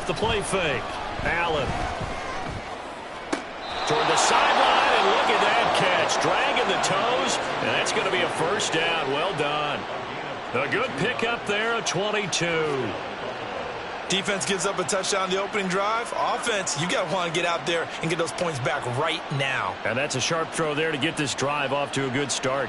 off the play fake. Allen. Toward the sideline, and look at that catch. Dragging the toes, and that's going to be a first down. Well done. A good pickup there, a 22. Defense gives up a touchdown the opening drive. Offense, you got to want to get out there and get those points back right now. And that's a sharp throw there to get this drive off to a good start.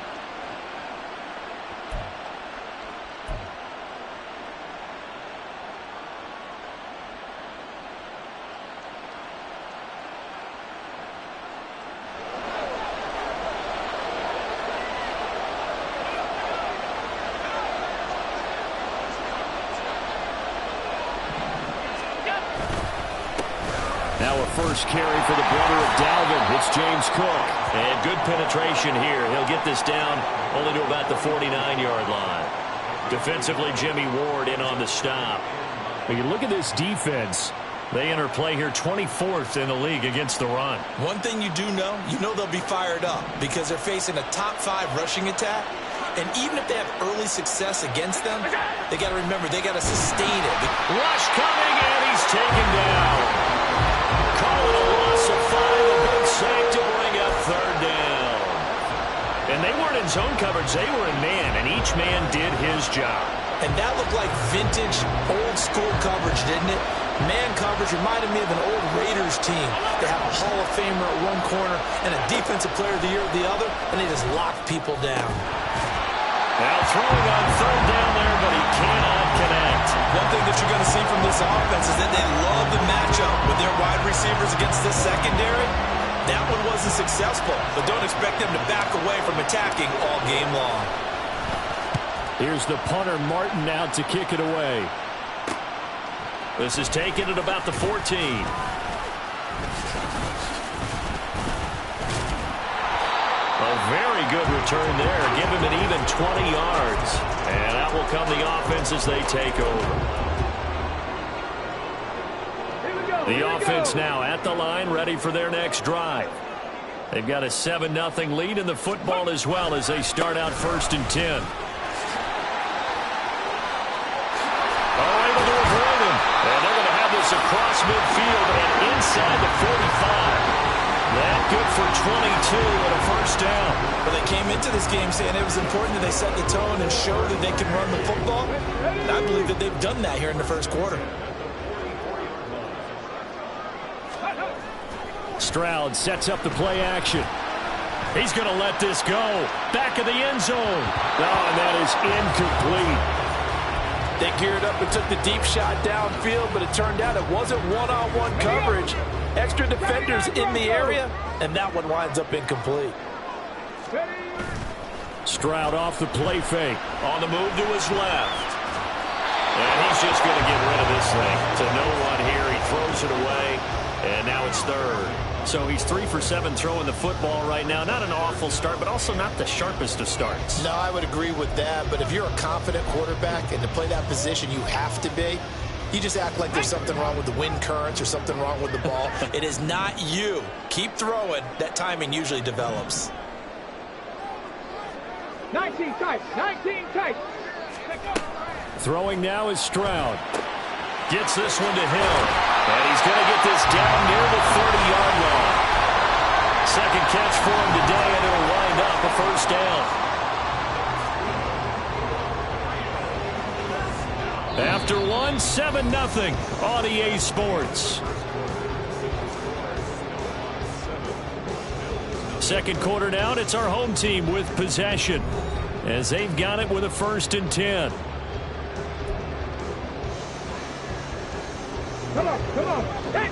Now a first carry for the brother of Dalvin. It's James Cook. And good penetration here. He'll get this down only to about the 49-yard line. Defensively, Jimmy Ward in on the stop. When you look at this defense, they enter play here 24th in the league against the run. One thing you do know, they'll be fired up because they're facing a top 5 rushing attack. And even if they have early success against them, they got to remember they got to sustain it. Rush coming, and he's taken down. Call it a loss of 5, a big sack to bring up third down. And they weren't in zone coverage, they were in man, and each man did his job. And that looked like vintage, old-school coverage, didn't it? Man coverage reminded me of an old Raiders team. They have a Hall of Famer at one corner and a Defensive Player of the Year at the other, and they just lock people down. Now throwing on third down there, but he cannot connect. One thing that you're going to see from this offense is that they love the matchup with their wide receivers against the secondary. That one wasn't successful, but don't expect them to back away from attacking all game long. Here's the punter, Martin, out to kick it away. This is taken at about the 14. A very good return there. Give him an even 20 yards. And out will come the offense as they take over. The offense now at the line, ready for their next drive. They've got a 7-0 lead in the football as well as they start out 1st and 10. Able to avoid him. And they're going to have this across midfield and inside the 45. That good for 22 and a first down. Well, they came into this game saying it was important that they set the tone and show that they can run the football. And I believe that they've done that here in the first quarter. Stroud sets up the play action. He's going to let this go. Back of the end zone. Oh, and that is incomplete. They geared up and took the deep shot downfield, but it turned out it wasn't one-on-one coverage. Extra defenders in the area, and that one winds up incomplete. Stroud off the play fake. On the move to his left. And he's just going to get rid of this thing. To no one here. He throws it away, and now it's third. So he's 3 for 7 throwing the football right now. Not an awful start, but also not the sharpest of starts. No, I would agree with that. But if you're a confident quarterback and to play that position, you have to be. You just act like there's something wrong with the wind currents or something wrong with the ball. It is not you. Keep throwing. That timing usually develops. 19 tight. 19 tight. Throwing now is Stroud. Gets this one to Hill. And he's going to get this down near the 30-yard line. Second catch for him today, and it'll wind up a first down. After one, 7-0 on EA Sports. Second quarter down, it's our home team with possession as they've got it with a 1st and 10. Come on, come on. Hey.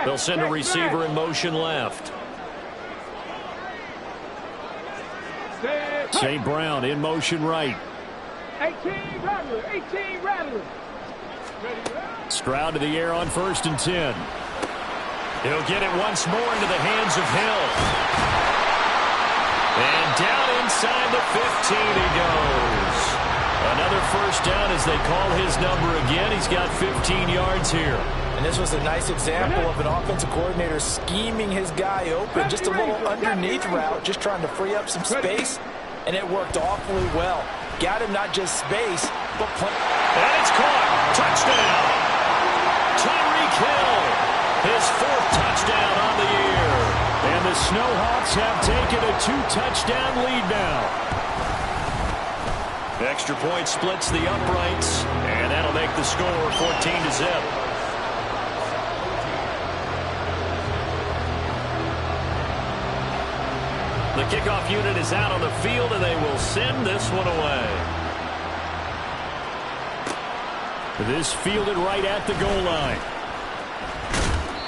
They'll send a receiver in motion left. St. Brown in motion right. 18 Rattler, 18 Rattler. Stroud to the air on 1st and 10. He'll get it once more into the hands of Hill. And down inside the 15 he goes. Another first down as they call his number again. He's got 15 yards here. And this was a nice example of an offensive coordinator scheming his guy open. Just a little underneath route, just trying to free up some space. and it worked awfully well. Got him not just space, but play. And it's caught. Touchdown. Tyreek Hill, his 4th touchdown on the year. And the Snowhawks have taken a 2-touchdown lead now. Extra point splits the uprights, and that'll make the score 14-0. The kickoff unit is out on the field, and they will send this one away. This fielded right at the goal line.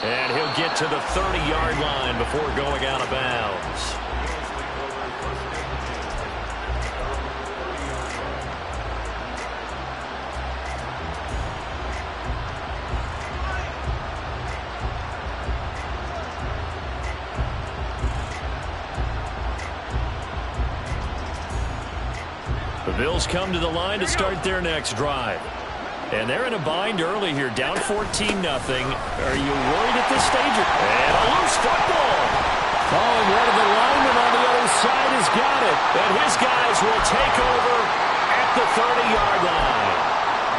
And he'll get to the 30-yard line before going out of bounds. The Bills come to the line to start their next drive. And they're in a bind early here, down 14-0. Are you worried at this stage? And a loose football. Oh, and one of the linemen on the other side has got it. And his guys will take over at the 30-yard line.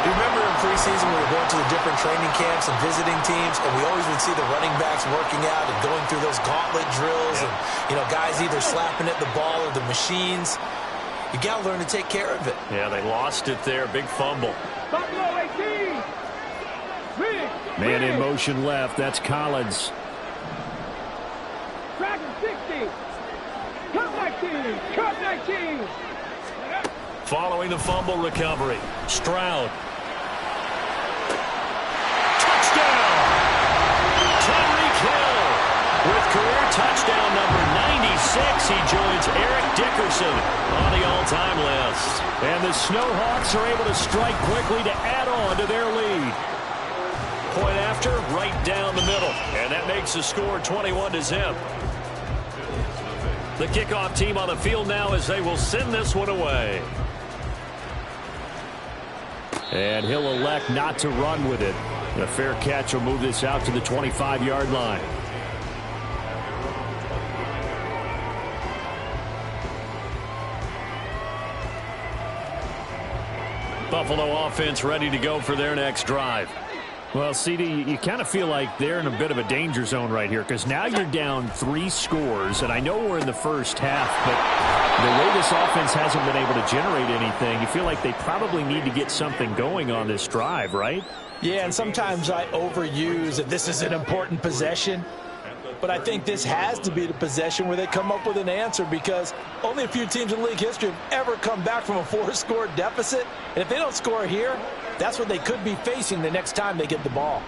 You remember in preseason we were going to the different training camps and visiting teams, and we always would see the running backs working out and going through those gauntlet drills, and, you know, guys either slapping at the ball or the machines. You got to learn to take care of it. Yeah, they lost it there. Big fumble. Buffalo 18. Man in motion left. That's Collins. Dragon 60. Cut 19. Cut 19. Following the fumble recovery. Stroud. Touchdown! Tyreek Hill with career touchdown number 96. He joins Eric Dickerson on the all-time list. And the Snowhawks are able to strike quickly to add on to their lead. Point after, right down the middle. And that makes the score 21-0. The kickoff team on the field now as they will send this one away. And he'll elect not to run with it. A fair catch will move this out to the 25-yard line. Buffalo offense ready to go for their next drive. Well, CD, you kind of feel like they're in a bit of a danger zone right here because now you're down 3 scores, and I know we're in the first half, but the way this offense hasn't been able to generate anything, you feel like they probably need to get something going on this drive, right? Yeah, and sometimes I overuse that this is an important possession. But I think this has to be the possession where they come up with an answer because only a few teams in league history have ever come back from a 4-score deficit. And if they don't score here, that's what they could be facing the next time they get the ball.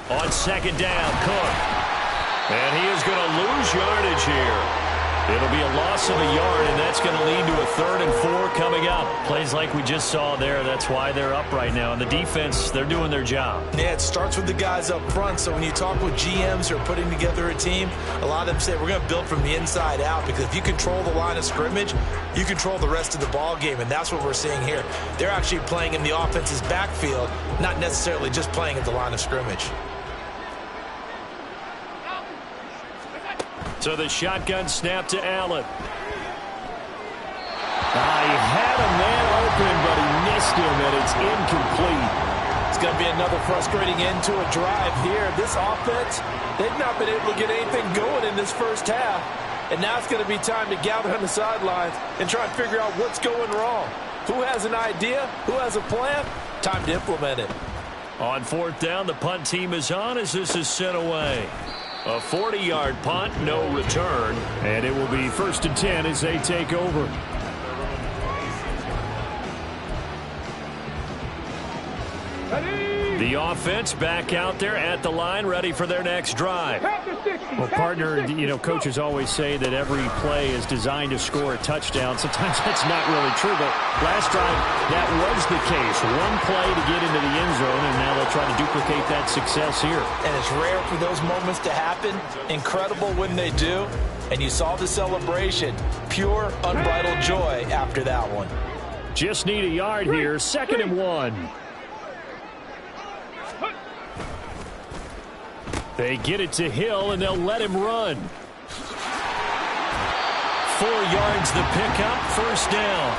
On second down, Cook. And he is going to lose yardage here. It'll be a loss of a yard, and that's going to lead to a 3rd and 4 coming up. Plays like we just saw there. That's why they're up right now. And the defense, they're doing their job. Yeah, it starts with the guys up front. So when you talk with GMs who are putting together a team, a lot of them say we're going to build from the inside out because if you control the line of scrimmage, you control the rest of the ball game, and that's what we're seeing here. They're actually playing in the offense's backfield, not necessarily just playing at the line of scrimmage. So the shotgun snap to Allen. He had a man open, but he missed him, and it's incomplete. It's going to be another frustrating end to a drive here. This offense, they've not been able to get anything going in this first half. And now it's going to be time to gather on the sidelines and try and figure out what's going wrong. Who has an idea? Who has a plan? Time to implement it. On 4th down, the punt team is on as this is sent away. A 40-yard punt, no return. And it will be 1st and 10 as they take over. The offense back out there at the line, ready for their next drive. Well, partner, you know, coaches always say that every play is designed to score a touchdown. Sometimes that's not really true, but last drive, that was the case. One play to get into the end zone, and now they'll try to duplicate that success here. And it's rare for those moments to happen. Incredible when they do. And you saw the celebration. Pure, unbridled joy after that one. Just need a yard here. 2nd and 1. They get it to Hill, and they'll let him run. 4 yards the pickup, first down.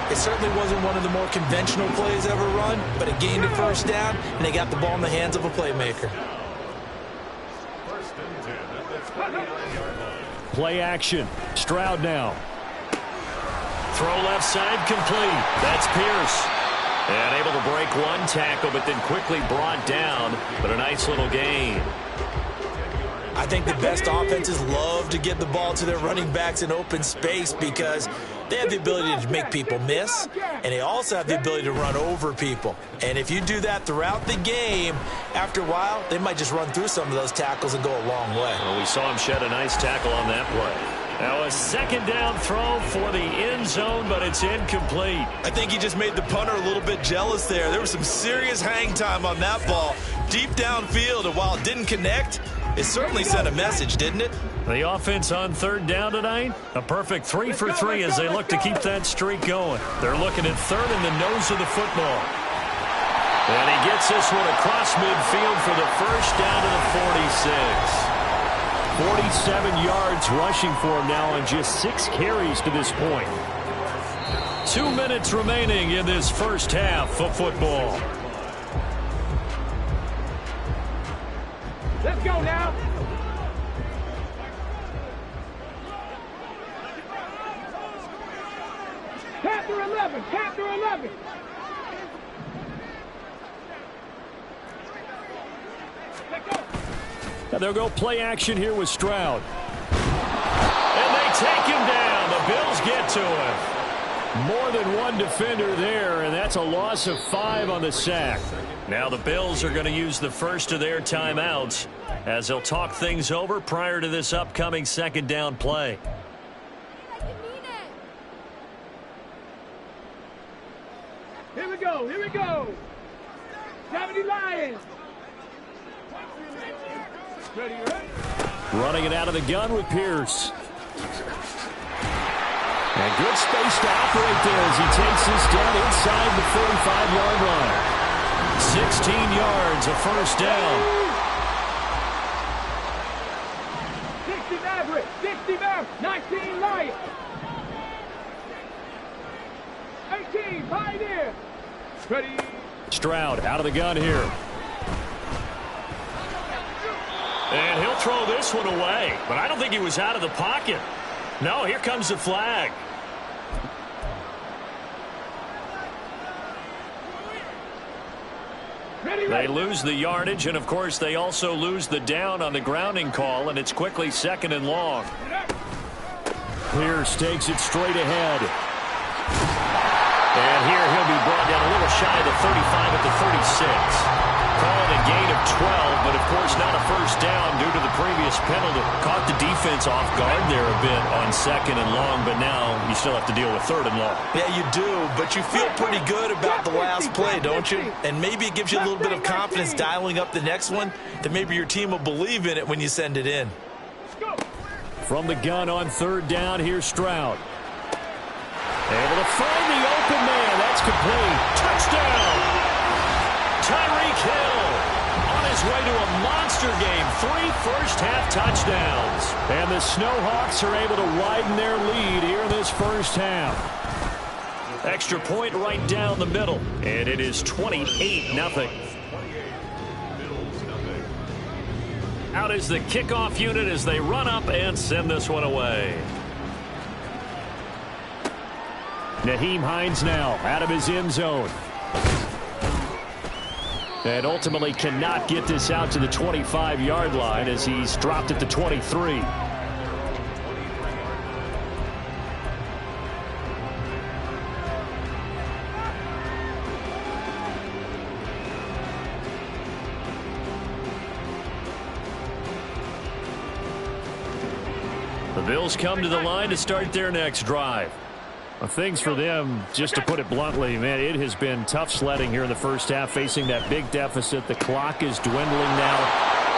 It certainly wasn't one of the more conventional plays ever run, but it gained a first down, and they got the ball in the hands of a playmaker. Play action. Stroud now. Throw left side complete. That's Pierce. And able to break one tackle, but then quickly brought down. But a nice little gain. I think the best offenses love to get the ball to their running backs in open space because they have the ability to make people miss, and they also have the ability to run over people. And if you do that throughout the game, after a while, they might just run through some of those tackles and go a long way. Well, we saw him shed a nice tackle on that play. Now a second down throw for the end zone, but it's incomplete. I think he just made the punter a little bit jealous there. There was some serious hang time on that ball, deep downfield, and while it didn't connect, it certainly sent a message, didn't it? The offense on third down tonight, a perfect 3 for 3 as they look to keep that streak going. They're looking at third in the nose of the football. And he gets this one across midfield for the first down to the 46. 47 yards rushing for him now on just 6 carries to this point. 2 minutes remaining in this first half of football. Let's go now. Chapter 11, chapter 11. Let's go. Now they'll go play action here with Stroud. And they take him down. The Bills get to him. More than one defender there, and that's a loss of 5 on the sack. Now the Bills are going to use the first of their timeouts as they'll talk things over prior to this upcoming second down play. Here we go, here we go. 70 Lions. Ready, ready? Running it out of the gun with Pierce. And good space to operate there as he takes this down inside the 45-yard line. 16 yards, a first down. 60 Maverick, 60 Maverick, 19 Lions. 18 Pioneer. Ready. Stroud out of the gun here. And he'll throw this one away, but I don't think he was out of the pocket. No, here comes the flag. They lose the yardage, and of course they also lose the down on the grounding call, and it's quickly second and long. Pierce takes it straight ahead. And here he'll be brought down a little shy of the 35 at the 36. Call it a gain of 12, but of course not a first down due to the previous penalty. Caught the defense off guard there a bit on second and long, but now you still have to deal with third and long. Yeah, you do, but you feel pretty good about the last play, don't you? And maybe it gives you a little bit of confidence dialing up the next one, that maybe your team will believe in it when you send it in. From the gun on third down, here's Stroud. Able to find the open man. That's complete. Touchdown! Tyreek Hill on his way to a monster game. 3 first-half touchdowns. And the Snowhawks are able to widen their lead here in this first half. Extra point right down the middle. And it is 28-0. Out is the kickoff unit as they run up and send this one away. Nyheim Hines now out of his end zone. And ultimately cannot get this out to the 25-yard line as he's dropped at the 23. The Bills come to the line to start their next drive. Well, things for them, just to put it bluntly, man, it has been tough sledding here in the first half, facing that big deficit. The clock is dwindling now.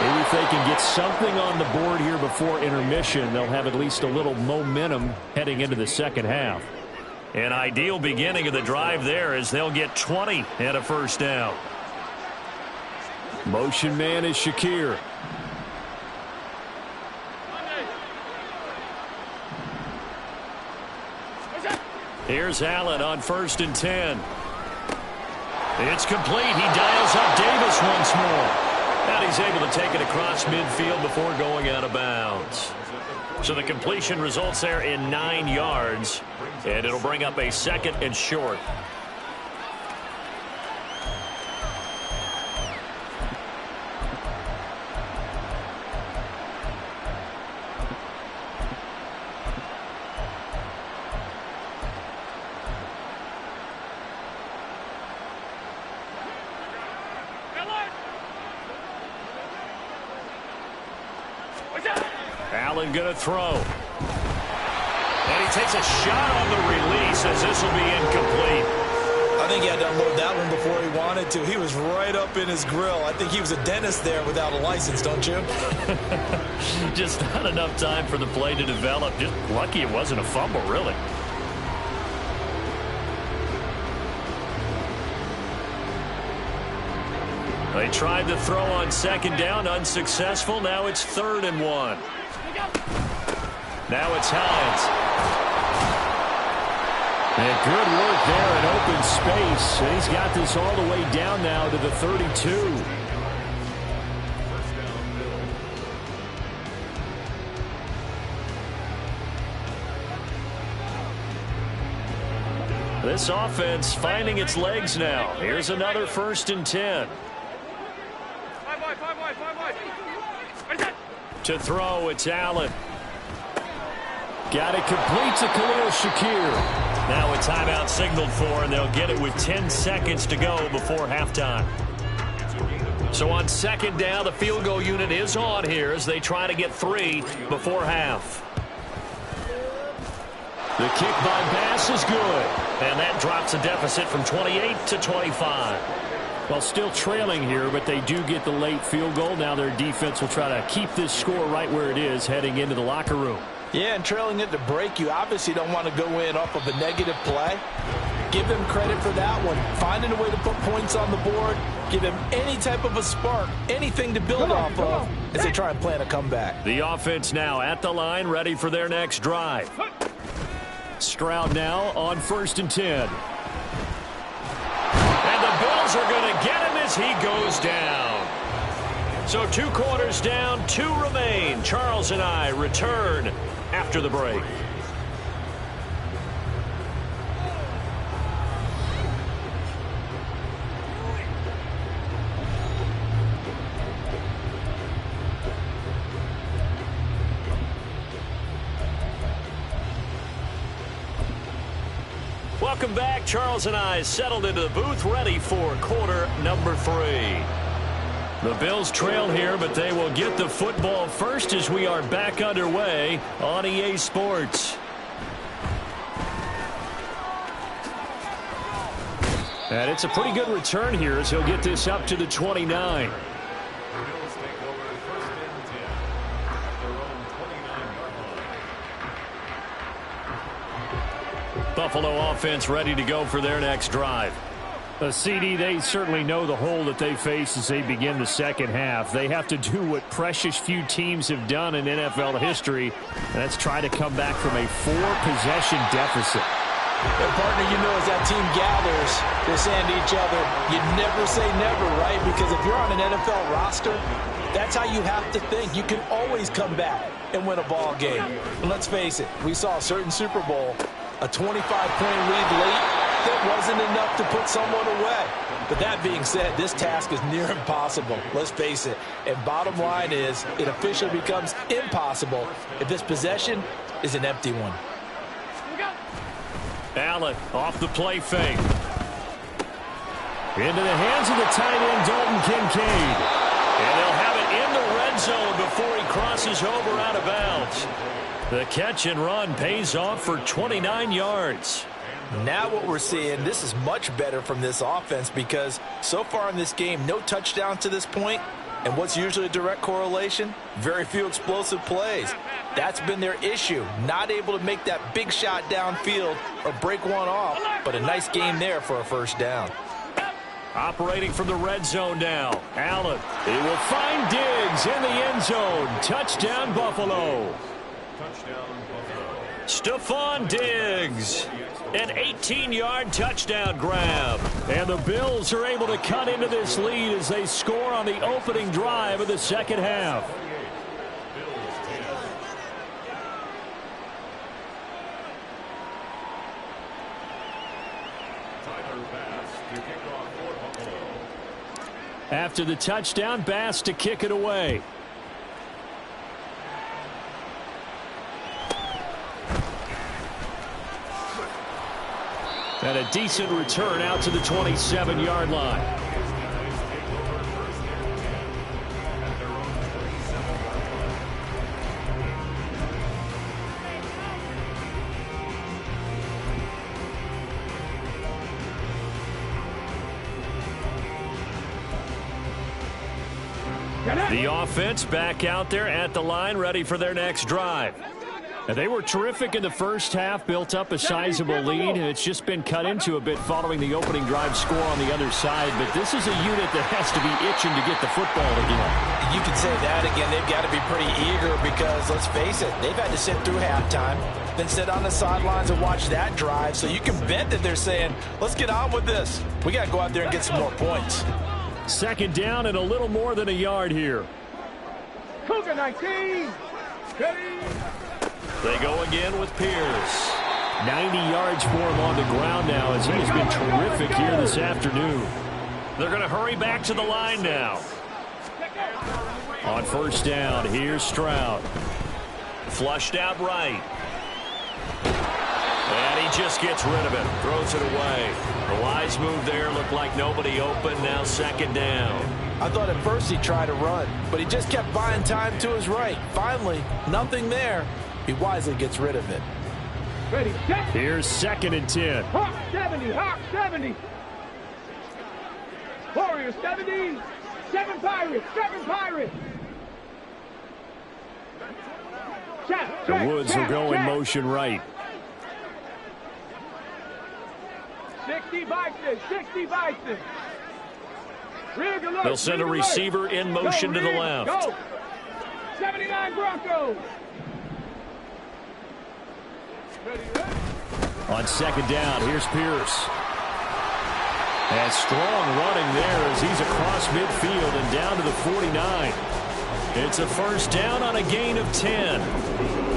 Maybe if they can get something on the board here before intermission, they'll have at least a little momentum heading into the second half. An ideal beginning of the drive there as they'll get 20 and a first down. Motion man is Shakir. Here's Allen on 1st and 10. It's complete. He dials up Davis once more. And he's able to take it across midfield before going out of bounds. So the completion results there in 9 yards. And it'll bring up a 2nd and short. Allen going to throw. And he takes a shot on the release as this will be incomplete. I think he had to unload that one before he wanted to. He was right up in his grill. I think he was a dentist there without a license, don't you? Just not enough time for the play to develop. Just lucky it wasn't a fumble, really. They tried to throw on 2nd down, unsuccessful. Now it's 3rd and 1. Now it's Hines. And good work there in open space. And he's got this all the way down now to the 32. This offense finding its legs now. Here's another 1st and 10. To throw, it's Allen. Got it complete to Khalil Shakir. Now a timeout signaled for, and they'll get it with 10 seconds to go before halftime. So on 2nd down, the field goal unit is on here as they try to get 3 before half. The kick by Bass is good. And that drops a deficit from 28 to 25. Well, still trailing here, but they do get the late field goal. Now their defense will try to keep this score right where it is heading into the locker room. Yeah, and trailing it to break, you obviously don't want to go in off of a negative play. Give them credit for that one. Finding a way to put points on the board. Give them any type of a spark, anything to build off of as they try and plan a comeback. The offense now at the line, ready for their next drive. Stroud now on 1st and 10. And the Bills are going to get him as he goes down. So 2 quarters down, 2 remain. Charles and I return after the break. Welcome back. Charles and I settled into the booth, ready for quarter number 3. The Bills trail here, but they will get the football first as we are back underway on EA Sports. And it's a pretty good return here as he'll get this up to the 29. Buffalo offense ready to go for their next drive. CD, they certainly know the hole that they face as they begin the second half. They have to do what precious few teams have done in NFL history, and that's try to come back from a 4-possession deficit. And partner, you know, as that team gathers, they're saying to each other, you never say never, right? Because if you're on an NFL roster, that's how you have to think. You can always come back and win a ball game. And let's face it, we saw a certain Super Bowl, a 25-point lead late, that wasn't enough to put someone away. But that being said, this task is near impossible. Let's face it. And bottom line is, it officially becomes impossible if this possession is an empty one. Allen off the play fake. Into the hands of the tight end, Dalton Kincaid. And they'll have it in the red zone before he crosses over out of bounds. The catch and run pays off for 29 yards. Now what we're seeing, this is much better from this offense because so far in this game, no touchdown to this point. And what's usually a direct correlation? Very few explosive plays. That's been their issue. Not able to make that big shot downfield or break one off, but a nice game there for a first down. Operating from the red zone now. Allen. He will find Diggs in the end zone. Touchdown, Buffalo. Stephon Diggs, an 18-yard touchdown grab. And the Bills are able to cut into this lead as they score on the opening drive of the second half. After the touchdown, Bass to kick it away. And a decent return out to the 27-yard line. The offense back out there at the line, ready for their next drive. And they were terrific in the first half, built up a sizable lead, and it's just been cut into a bit following the opening drive score on the other side. But this is a unit that has to be itching to get the football again. You can say that again. They've got to be pretty eager because, let's face it, they've had to sit through halftime, then sit on the sidelines and watch that drive. So you can bet that they're saying, let's get on with this. We got to go out there and get some more points. Second down and a little more than a yard here. Cougar 19. Ready. They go again with Pierce. 90 yards for him on the ground now as he has been terrific here this afternoon. They're going to hurry back to the line now. On first down, here's Stroud. Flushed out right. And he just gets rid of it. Throws it away. The wise move there. Looked like nobody open. Now second down. I thought at first he tried to run, but he just kept buying time to his right. Finally, nothing there. He wisely gets rid of it. Ready, set. Here's second and 10. Hawk 70, Hawk 70. Warriors 70. 7 Pirates, 7 Pirates. Check, The check, Woods check, will go in check. motion right. 60 Bison, 60 Bison. Rig alert, They'll send a rig alert. receiver in motion Go, to the Rig, left. Go. 79 Broncos. On second down, here's Pierce. And strong running there as he's across midfield and down to the 49. It's a first down on a gain of 10.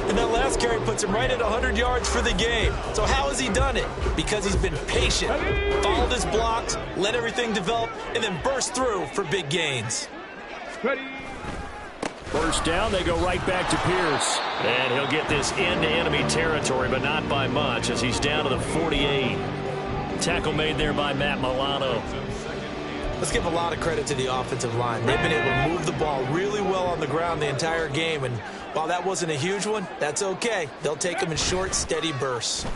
And that last carry puts him right at 100 yards for the game. So how has he done it? Because he's been patient, followed his blocks, let everything develop, and then burst through for big gains. Ready. First down, they go right back to Pierce. And he'll get this into enemy territory, but not by much as he's down to the 48. Tackle made there by Matt Milano. Let's give a lot of credit to the offensive line. They've been able to move the ball really well on the ground the entire game. And while that wasn't a huge one, that's okay. They'll take them in short, steady bursts.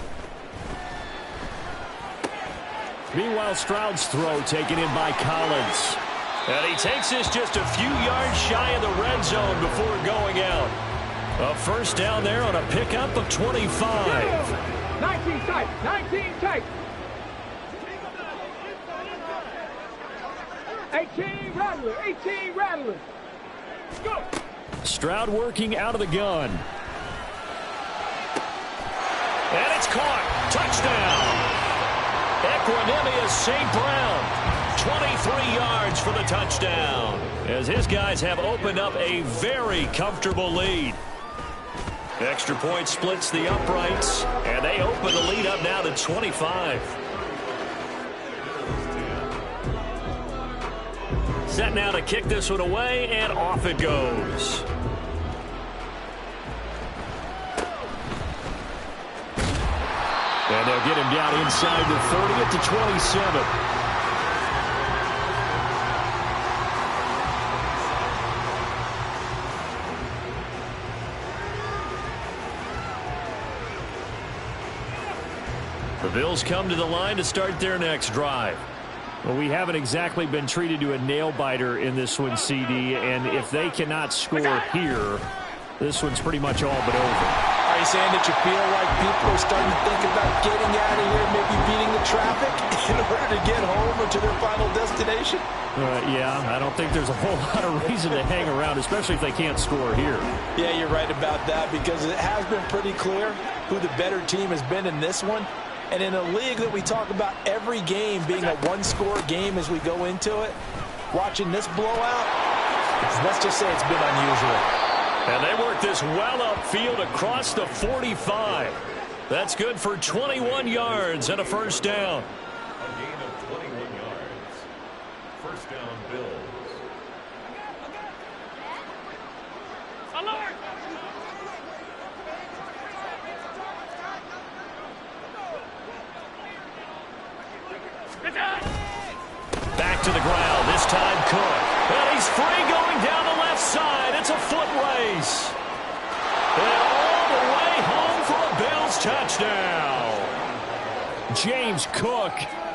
Meanwhile, Stroud's throw taken in by Collins. And he takes this just a few yards shy of the red zone before going out. A first down there on a pickup of 25. 19 tight, 19 tight. 18 Rattler, 18 Rattler. Go. Stroud working out of the gun. And it's caught. Touchdown. Equanimous St. Brown. 23 yards for the touchdown. As his guys have opened up a very comfortable lead. Extra point splits the uprights. And they open the lead up now to 25. Set now to kick this one away, and off it goes. And they'll get him down inside the 30 at the 27. The Bills come to the line to start their next drive. Well, we haven't exactly been treated to a nail-biter in this one, CD, and if they cannot score here, this one's pretty much all but over. Are you saying that you feel like people are starting to think about getting out of here, maybe beating the traffic in order to get home over to their final destination? Yeah, I don't think there's a whole lot of reason to hang around, especially if they can't score here. Yeah, you're right about that, because it has been pretty clear who the better team has been in this one. And in a league that we talk about every game being a one-score game as we go into it, watching this blowout, let's just say it's been unusual. And they work this well upfield across the 45. That's good for 21 yards and a first down. A gain of 21 yards. First down, Bills. Alert! Back to the ground. This time Cook. And he's free going down the left side. It's a foot race. And all the way home for a Bills touchdown. James Cook,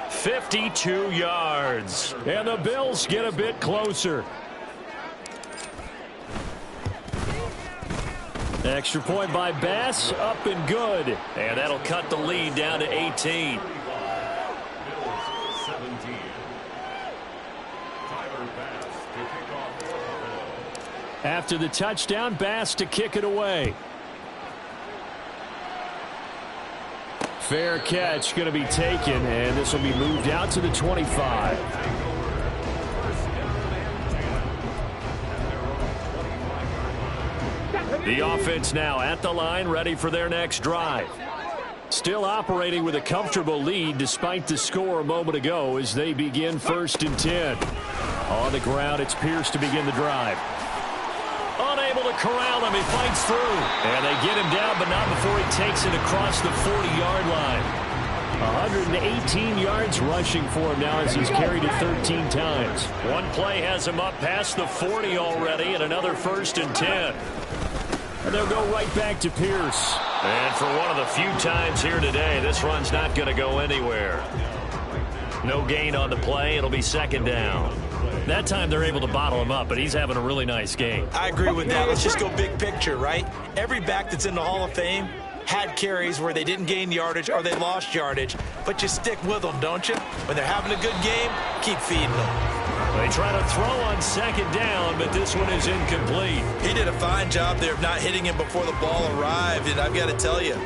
52 yards. And the Bills get a bit closer. Extra point by Bass, up and good. And that'll cut the lead down to 18. After the touchdown, Bass to kick it away. Fair catch going to be taken, and this will be moved out to the 25. The offense now at the line, ready for their next drive. Still operating with a comfortable lead despite the score a moment ago as they begin 1st and 10. On the ground, it's Pierce to begin the drive. Unable to corral him. He fights through. And they get him down, but not before he takes it across the 40-yard line. 118 yards rushing for him now as he's carried it 13 times. One play has him up past the 40 already, and another 1st and 10. And they'll go right back to Pierce. And for one of the few times here today, this run's not going to go anywhere. No gain on the play. It'll be 2nd down. That time they're able to bottle him up, but he's having a really nice game. I agree with that. Let's just go big picture, right? Every back that's in the Hall of Fame had carries where they didn't gain yardage or they lost yardage, but you stick with them, don't you? When they're having a good game, keep feeding them. They try to throw on 2nd down, but this one is incomplete. He did a fine job there of not hitting him before the ball arrived, and I've got to tell you,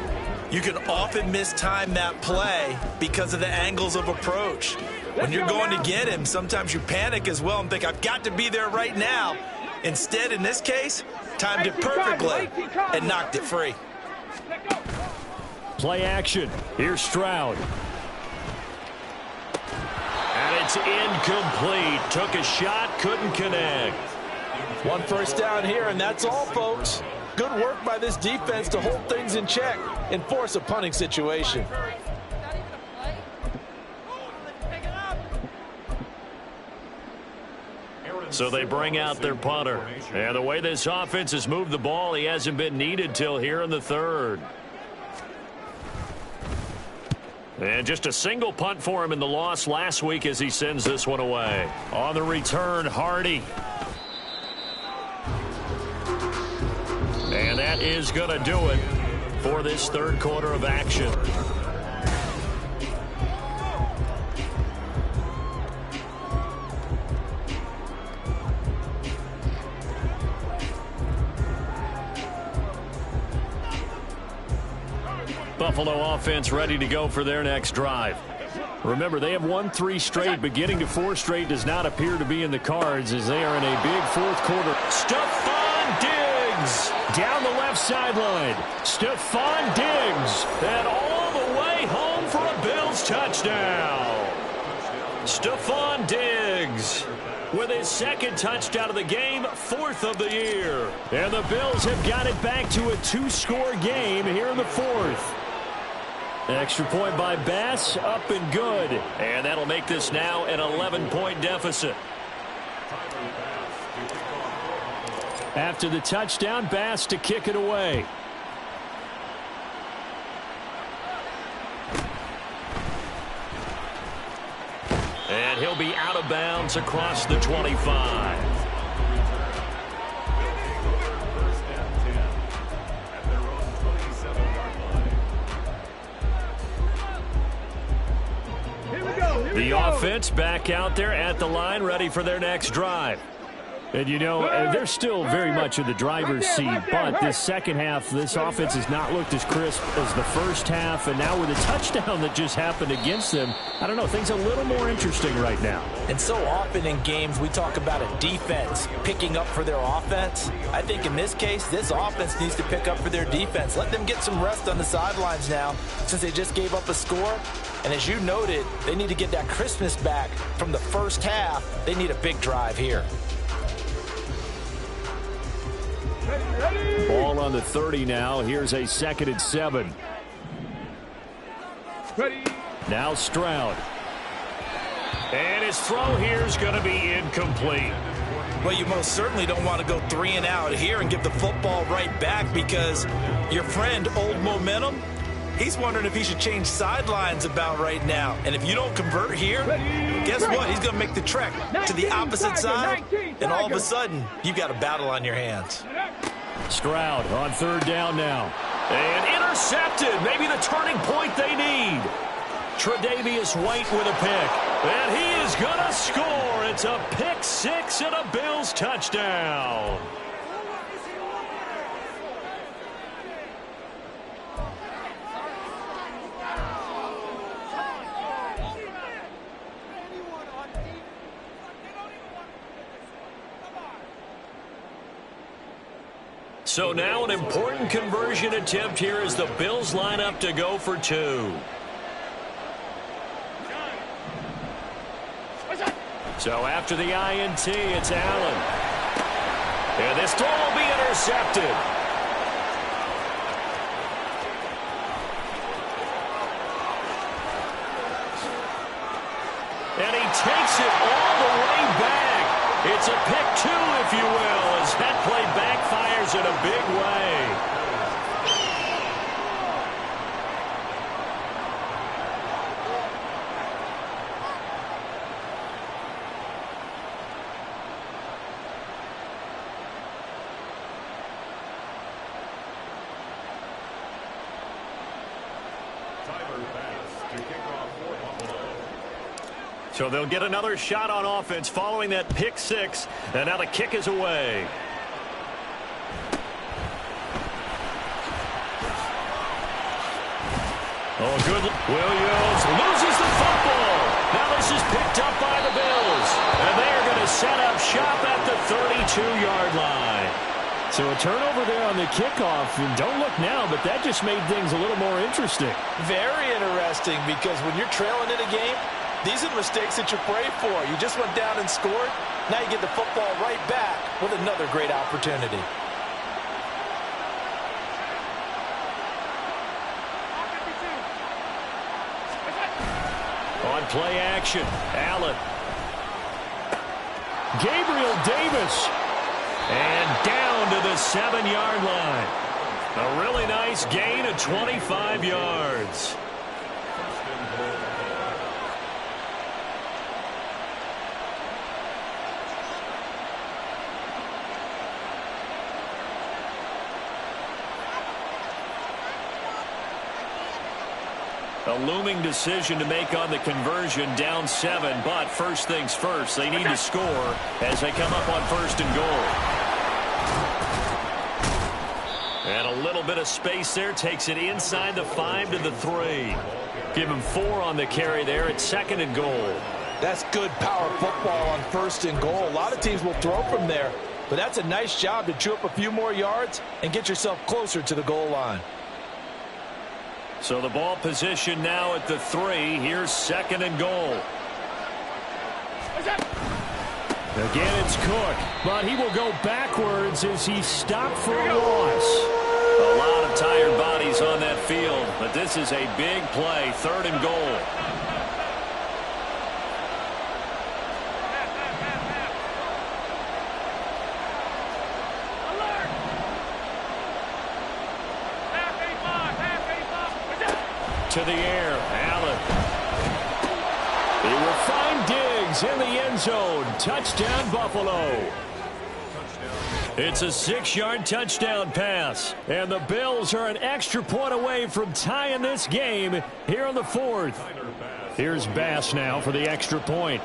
you can often mistime that play because of the angles of approach. When you're going to get him, sometimes you panic as well and think, I've got to be there right now. Instead, in this case, timed it perfectly and knocked it free. Play action. Here's Stroud. And it's incomplete. Took a shot, couldn't connect. 1 first down here, and that's all, folks. Good work by this defense to hold things in check and force a punting situation. So they bring out their punter. And the way this offense has moved the ball, he hasn't been needed till here in the 3rd. And just a single punt for him in the loss last week as he sends this one away. On the return, Hardy. And that is going to do it for this 3rd quarter of action. Buffalo offense ready to go for their next drive. Remember, they have won 3 straight, but getting to 4 straight does not appear to be in the cards as they are in a big 4th quarter. Stephon Diggs down the left sideline. Stephon Diggs, and all the way home for a Bills touchdown. Stephon Diggs with his 2nd touchdown of the game, 4th of the year. And the Bills have got it back to a 2-score game here in the 4th. Extra point by Bass, up and good. And that'll make this now an 11-point deficit. After the touchdown, Bass to kick it away. And he'll be out of bounds across the 25. Here we go. The offense back out there at the line, ready for their next drive. And, you know, they're still very much in the driver's seat, but this second half, this offense has not looked as crisp as the first half, and now with a touchdown that just happened against them, I don't know, things a little more interesting right now. And so often in games, we talk about a defense picking up for their offense. I think in this case, this offense needs to pick up for their defense. Let them get some rest on the sidelines now, since they just gave up a score. And as you noted, they need to get that crispness back from the first half. They need a big drive here. Ball on the 30 now. Here's a 2nd and 7. Ready. Now Stroud. And his throw here is going to be incomplete. Well, you most certainly don't want to go 3 and out here and give the football right back, because your friend, Old Momentum, he's wondering if he should change sidelines about right now. And if you don't convert here, guess what? He's going to make the trek to the opposite side, and all of a sudden, you've got a battle on your hands. Stroud on 3rd down now. And intercepted. Maybe the turning point they need. Tre'Davious White with a pick. And he is going to score. It's a pick 6 and a Bills touchdown. So now an important conversion attempt here as the Bills line up to go for 2. So after the INT, it's Allen. And this throw will be intercepted. And he takes it all the way back. It's a pick 2, if you will, as that play backfires in a big way. So they'll get another shot on offense following that pick 6. And now the kick is away. Oh, good. Williams loses the football. Now this is picked up by the Bills. And they are going to set up shop at the 32-yard line. So a turnover there on the kickoff. And don't look now, but that just made things a little more interesting. Very interesting, because when you're trailing in a game, these are the mistakes that you pray for. You just went down and scored. Now you get the football right back with another great opportunity. On play action, Allen. Gabriel Davis. And down to the 7-yard line. A really nice gain of 25 yards. A looming decision to make on the conversion, down 7, but first things first, they need to score as they come up on 1st and goal. And a little bit of space there, takes it inside the 5 to the 3. Give him 4 on the carry there at 2nd and goal. That's good power football on 1st and goal. A lot of teams will throw from there, but that's a nice job to chew up a few more yards and get yourself closer to the goal line. So the ball position now at the 3. Here's 2nd and goal. Again, it's Cook, but he will go backwards as he stopped for a loss. A lot of tired bodies on that field, but this is a big play, 3rd and goal. To the air, Allen. He will find Diggs in the end zone. Touchdown, Buffalo. It's a 6-yard touchdown pass. And the Bills are an extra point away from tying this game here in the 4th. Here's Bass now for the extra point.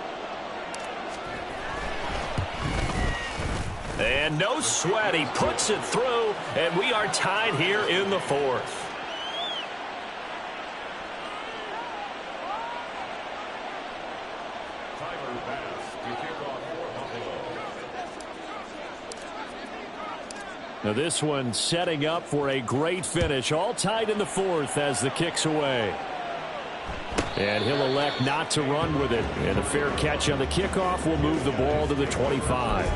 And no sweat. He puts it through, and we are tied here in the 4th. Now this one setting up for a great finish. All tied in the 4th as the kick's away. And he'll elect not to run with it. And a fair catch on the kickoff will move the ball to the 25.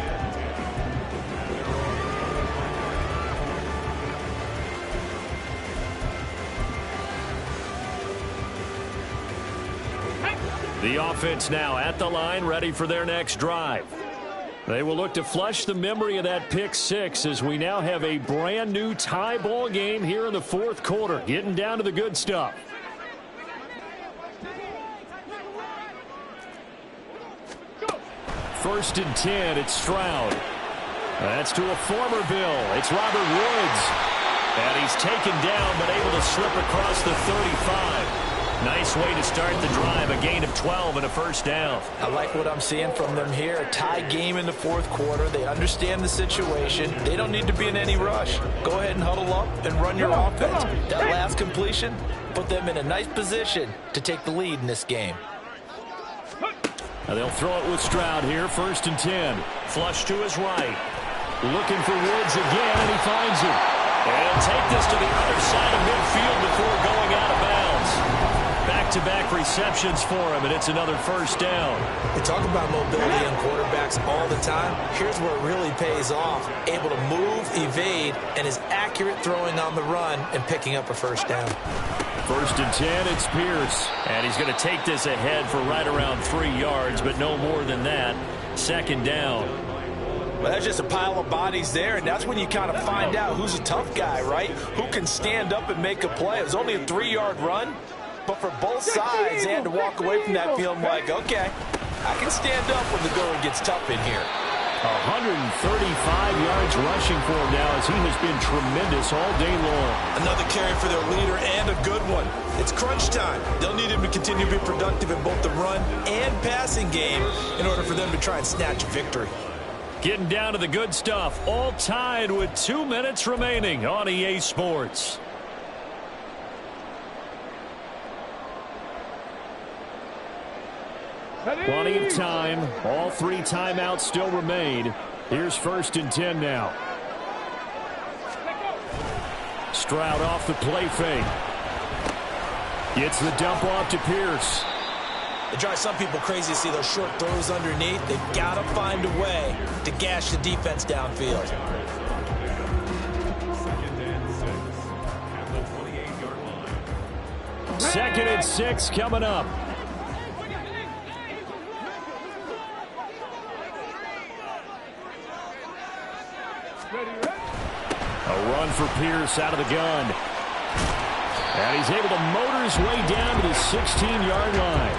The offense now at the line, ready for their next drive. They will look to flush the memory of that pick 6 as we now have a brand new tie ball game here in the 4th quarter. Getting down to the good stuff. First and 10, it's Stroud. That's to a former Bill. It's Robert Woods. And he's taken down but able to slip across the 35. Nice way to start the drive. A gain of 12 and a first down. I like what I'm seeing from them here. A tie game in the 4th quarter. They understand the situation. They don't need to be in any rush. Go ahead and huddle up and run your offense. That last completion put them in a nice position to take the lead in this game. Now they'll throw it with Stroud here. First and 10. Flush to his right. Looking for Woods again, and he finds him. And he'll take this to the other side of midfield before going out of bounds. Back-to-back receptions for him, and it's another first down. We talk about mobility in quarterbacks all the time. Here's where it really pays off. Able to move, evade, and is accurate throwing on the run and picking up a first down. First and 10, it's Pierce. And he's going to take this ahead for right around 3 yards, but no more than that. Second down. Well, that's just a pile of bodies there, and that's when you kind of find out who's a tough guy, right? Who can stand up and make a play. It was only a 3-yard run, but for both sides, they had to walk away from that feeling like, okay, I can stand up when the going gets tough in here. 135 yards rushing for him now as he has been tremendous all day long. Another carry for their leader and a good one. It's crunch time. They'll need him to continue to be productive in both the run and passing game in order for them to try and snatch a victory. Getting down to the good stuff, all tied with 2 minutes remaining on EA Sports. Plenty of time. All 3 timeouts still remain. Here's first and 10 now. Stroud off the play fake. Gets the dump off to Pierce. It drives some people crazy to see those short throws underneath. They've got to find a way to gash the defense downfield. Second and 6 coming up. A run for Pierce out of the gun. And he's able to motor his way down to the 16-yard line.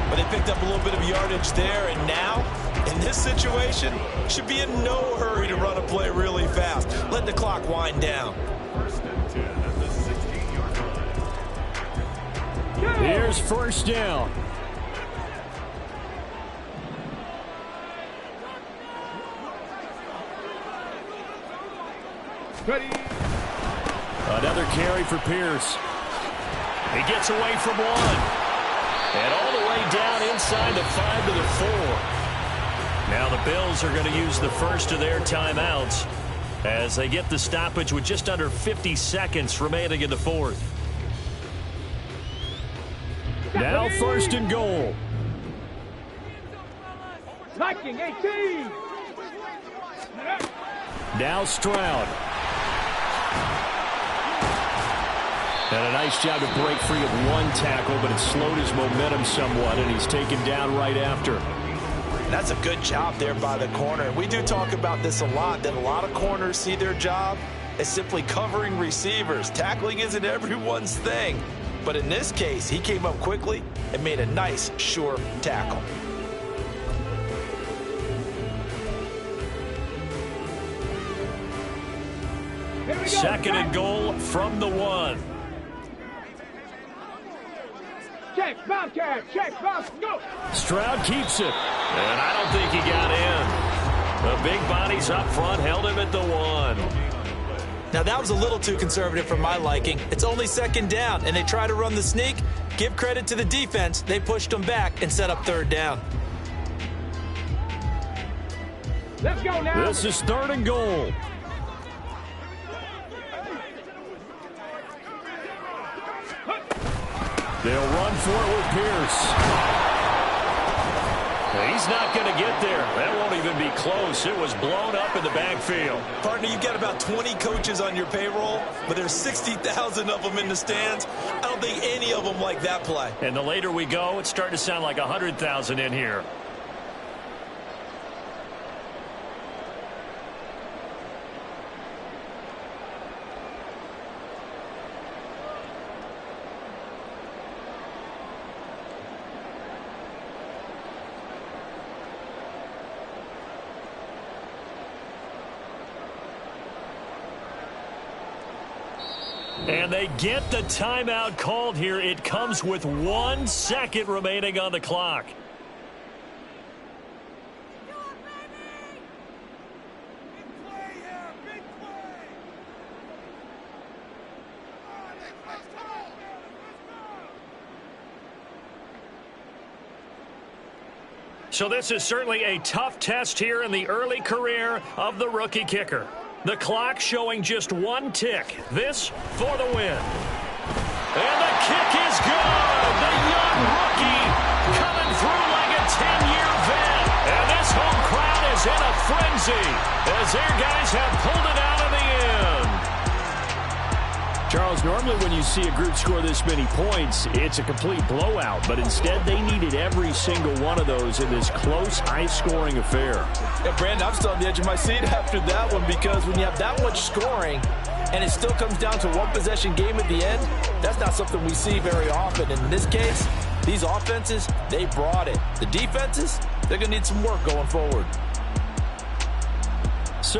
But they picked up a little bit of yardage there, and now, in this situation, should be in no hurry to run a play really fast. Let the clock wind down. First and 10 at the 16-yard line. Here's first down. Ready. Another carry for Pierce. He gets away from one. And all the way down inside the 5 to the 4. Now the Bills are going to use the first of their timeouts as they get the stoppage with just under 50 seconds remaining in the 4th. Now first and goal. Attacking 18. Now Stroud. And a nice job to break free of one tackle, but it slowed his momentum somewhat, and he's taken down right after. That's a good job there by the corner. We do talk about this a lot, that a lot of corners see their job as simply covering receivers. Tackling isn't everyone's thing. But in this case, he came up quickly and made a nice, sure tackle. Second and goal from the 1. Check, Bobcat, check, Bob, go. Stroud keeps it. And I don't think he got in. The big bodies up front held him at the 1. Now, that was a little too conservative for my liking. It's only second down, and they try to run the sneak. Give credit to the defense. They pushed them back and set up third down. Let's go now. This is third and goal. They'll run for it with Pierce. He's not going to get there. That won't even be close. It was blown up in the backfield. Partner, you've got about 20 coaches on your payroll, but there's 60,000 of them in the stands. I don't think any of them like that play. And the later we go, it's starting to sound like 100,000 in here. And they get the timeout called here. It comes with 1 second remaining on the clock. So this is certainly a tough test here in the early career of the rookie kicker. The clock showing just 1 tick. This for the win. And the kick is good. The young rookie coming through like a 10-year vet. And this home crowd is in a frenzy as their guys have pulled it out in the end. Charles, normally when you see a group score this many points, it's a complete blowout. But instead, they needed every single one of those in this close, high-scoring affair. Yeah, Brandon, I'm still on the edge of my seat after that one, because when you have that much scoring and it still comes down to 1-possession game at the end, that's not something we see very often. And in this case, these offenses, they brought it. The defenses, they're going to need some work going forward.